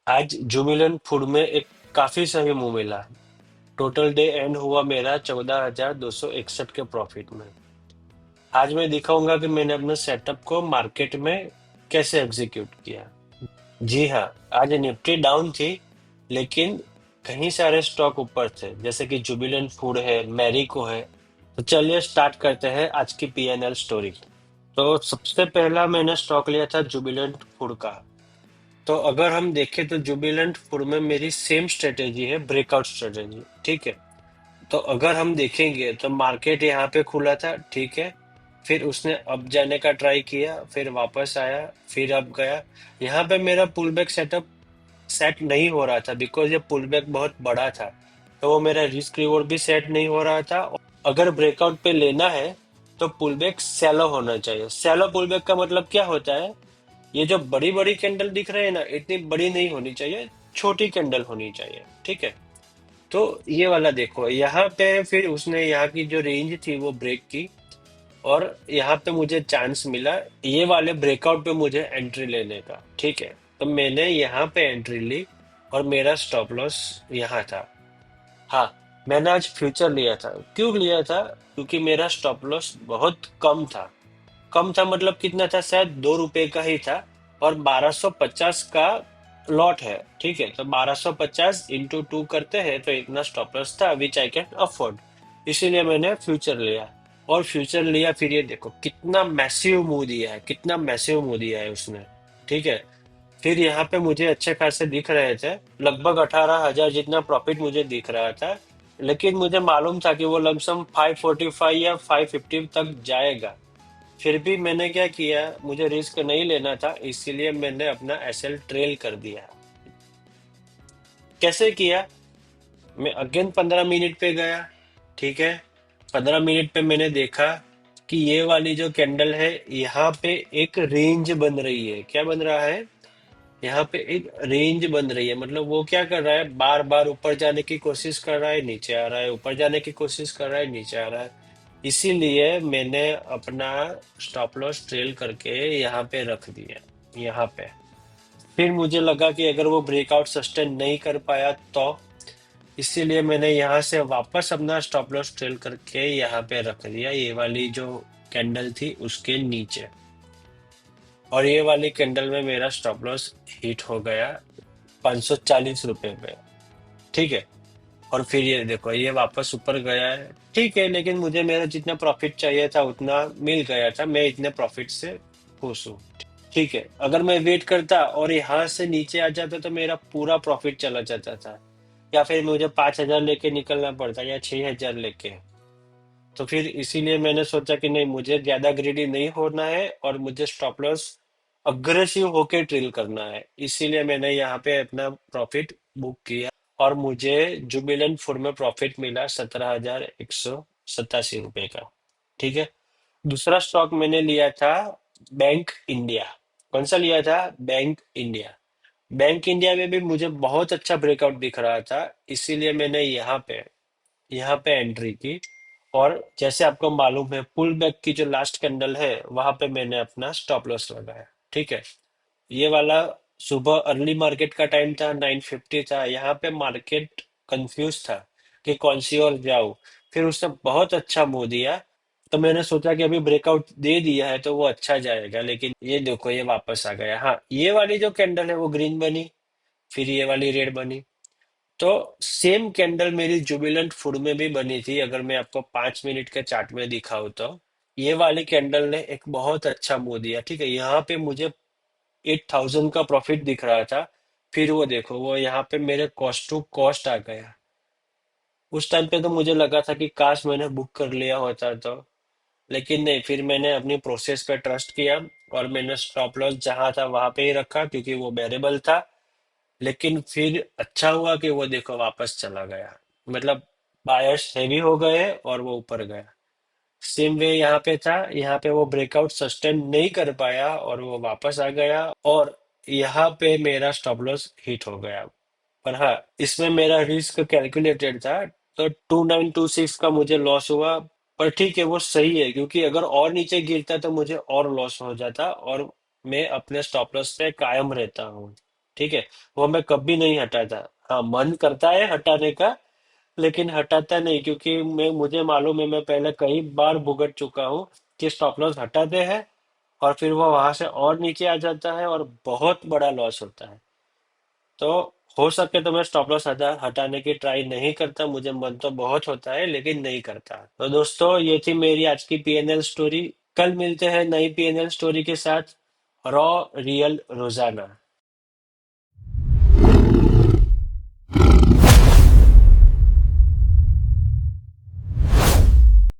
आज जुबिलेंट फूड में एक काफी सही मूव मिला। टोटल डे एंड हुआ मेरा 14,261 के प्रॉफिट में। आज मैं दिखाऊंगा कि मैंने अपने सेटअप को मार्केट में कैसे एग्जीक्यूट किया। जी हाँ, आज निफ्टी डाउन थी, लेकिन कई सारे स्टॉक ऊपर थे, जैसे कि जुबिलेंट फूड है, मैरिको है। तो चलिए स्टार्ट करते हैं आज की पीएनएल स्टोरी। तो सबसे पहला मैंने स्टॉक लिया था जुबिलेंट फूड का। तो अगर हम देखें तो जुबिलेंट फूड में मेरी सेम स्ट्रेटेजी है, ब्रेकआउट स्ट्रेटेजी। ठीक है। तो अगर हम देखेंगे तो मार्केट यहाँ पे खुला था, ठीक है। फिर उसने अप जाने का ट्राई किया, फिर वापस आया, फिर अप गया। यहाँ पे मेरा पुल बैक सेटअप सेट नहीं हो रहा था, बिकॉज ये पुल बैक बहुत बड़ा था। तो वो मेरा रिस्क रिवॉर्ड भी सेट नहीं हो रहा था। अगर ब्रेकआउट पे लेना है तो पुल बैक सैलो होना चाहिए। सैलो पुल बैक का मतलब क्या होता है? ये जो बड़ी बड़ी कैंडल दिख रहे हैं ना, इतनी बड़ी नहीं होनी चाहिए, छोटी कैंडल होनी चाहिए। ठीक है। तो ये वाला देखो, यहाँ पे फिर उसने यहाँ की जो रेंज थी वो ब्रेक की, और यहाँ पे मुझे चांस मिला ये वाले ब्रेकआउट पे मुझे एंट्री लेने का। ठीक है। तो मैंने यहाँ पे एंट्री ली, और मेरा स्टॉप लॉस यहाँ था। हाँ, मैंने आज फ्यूचर लिया था। क्यों लिया था? क्योंकि मेरा स्टॉप लॉस बहुत कम था। कम था मतलब कितना था? शायद 2 रुपए का ही था। और 1250 का लॉट है। ठीक है। तो 1250 इंटू 2 करते हैं तो इतना स्टॉप लॉस था, विच आई कैन अफोर्ड। इसीलिए मैंने फ्यूचर लिया। और फ्यूचर लिया, फिर ये देखो कितना मैसिव मूव दिया है, कितना मैसिव मूव दिया है उसने। ठीक है। फिर यहाँ पे मुझे अच्छे खासे दिख रहे थे, लगभग 18,000 जितना प्रॉफिट मुझे दिख रहा था। लेकिन मुझे मालूम था कि वो लमसम 545 या 550 तक जाएगा। फिर भी मैंने क्या किया, मुझे रिस्क नहीं लेना था, इसीलिए मैंने अपना एसएल ट्रेल कर दिया। कैसे किया? मैं अगेन 15 मिनट पे गया। ठीक है। 15 मिनट पे मैंने देखा कि ये वाली जो कैंडल है, यहाँ पे एक रेंज बन रही है। क्या बन रहा है? यहाँ पे एक रेंज बन रही है। मतलब वो क्या कर रहा है, बार बार ऊपर जाने की कोशिश कर रहा है, नीचे आ रहा है, ऊपर जाने की कोशिश कर रहा है, नीचे आ रहा है। इसीलिए मैंने अपना स्टॉप लॉस ट्रेल करके यहाँ पे रख दिया, यहाँ पे। फिर मुझे लगा कि अगर वो ब्रेकआउट सस्टेन नहीं कर पाया तो, इसीलिए मैंने यहाँ से वापस अपना स्टॉप लॉस ट्रेल करके यहाँ पे रख दिया, ये वाली जो कैंडल थी उसके नीचे। और ये वाली कैंडल में मेरा स्टॉप लॉस हिट हो गया 540 रुपए पे। ठीक है। और फिर ये देखो, ये वापस ऊपर गया है। ठीक है, लेकिन मुझे मेरा जितना प्रॉफिट चाहिए था उतना मिल गया था, मैं इतने प्रॉफिट से खुश हूँ। ठीक है। अगर मैं वेट करता और यहाँ से नीचे आ जाता तो मेरा पूरा प्रॉफिट चला जाता था, या फिर मुझे 5,000 लेके निकलना पड़ता, या 6,000 लेके। तो फिर इसीलिए मैंने सोचा कि नहीं, मुझे ज्यादा ग्रीडी नहीं होना है, और मुझे स्टॉप लॉस अग्रेसिव होके ट्रिल करना है। इसीलिए मैंने यहाँ पे अपना प्रॉफिट बुक किया, और मुझे जुबिलेंट फूड में प्रॉफिट मिला 17,187 का। ठीक है। दूसरा स्टॉक मैंने लिया था बैंक इंडिया। कौन सा लिया था? Bank India. बैंक इंडिया में भी मुझे बहुत अच्छा ब्रेकआउट दिख रहा था, इसीलिए मैंने यहाँ पे एंट्री की। और जैसे आपको मालूम है, पुल बैक की जो लास्ट कैंडल है, वहां पे मैंने अपना स्टॉप लॉस लगाया। ठीक है। ये वाला सुबह अर्ली मार्केट का टाइम था, 9:50 था। यहाँ पे मार्केट कंफ्यूज था कि कौन सी ओर जाऊं। फिर उसने बहुत अच्छा मूव दिया, तो मैंने सोचा कि अभी ब्रेकआउट दे दिया है तो वो अच्छा जाएगा, लेकिन ये देखो ये वापस आ गया। हाँ, ये वाली जो कैंडल है वो ग्रीन बनी, फिर ये वाली रेड बनी। तो सेम कैंडल मेरी जुबिलेंट फूड में भी बनी थी। अगर मैं आपको 5 मिनट के चार्ट में दिखाऊं तो, ये वाली कैंडल ने एक बहुत अच्छा मूव दिया। ठीक है। यहाँ पे मुझे 8,000 का प्रॉफिट दिख रहा था। फिर वो देखो, वो यहाँ पे मेरे कॉस्ट टू कॉस्ट आ गया। उस टाइम पे तो मुझे लगा था कि काश मैंने बुक कर लिया होता तो। लेकिन नहीं, फिर मैंने अपनी प्रोसेस पे ट्रस्ट किया, और मैंने स्टॉप लॉस जहां था वहां पे ही रखा, क्योंकि वो वेरिएबल था। लेकिन फिर अच्छा हुआ कि वो देखो वापस चला गया। मतलब बायर्स हैवी हो गए और वो ऊपर गया। सेम वे यहाँ पे था, यहाँ पे वो ब्रेकआउट सस्टेन नहीं कर पाया और वो वापस आ गया, और यहाँ पे मेरा स्टॉप लॉस हिट हो गया। पर हाँ, इसमें मेरा रिस्क कैलकुलेटेड था। तो 2926 का मुझे लॉस हुआ। पर ठीक है, वो सही है, क्योंकि अगर और नीचे गिरता तो मुझे और लॉस हो जाता, और मैं अपने स्टॉप लॉस पे कायम रहता हूँ। ठीक है। वो मैं कभी नहीं हटाता। हाँ, मन करता है हटाने का, लेकिन हटाता नहीं, क्योंकि मुझे मालूम है, मैं पहले कई बार भुगत चुका हूँ कि स्टॉप लॉस हटाते हैं और फिर वो वहां से और नीचे आ जाता है और बहुत बड़ा लॉस होता है। तो हो सके तो मैं स्टॉप लॉस हटाने की ट्राई नहीं करता, मुझे मन तो बहुत होता है लेकिन नहीं करता। तो दोस्तों, ये थी मेरी आज की पीएनएल स्टोरी। कल मिलते हैं नई पीएनएल स्टोरी के साथ। रॉ रियल रोजाना।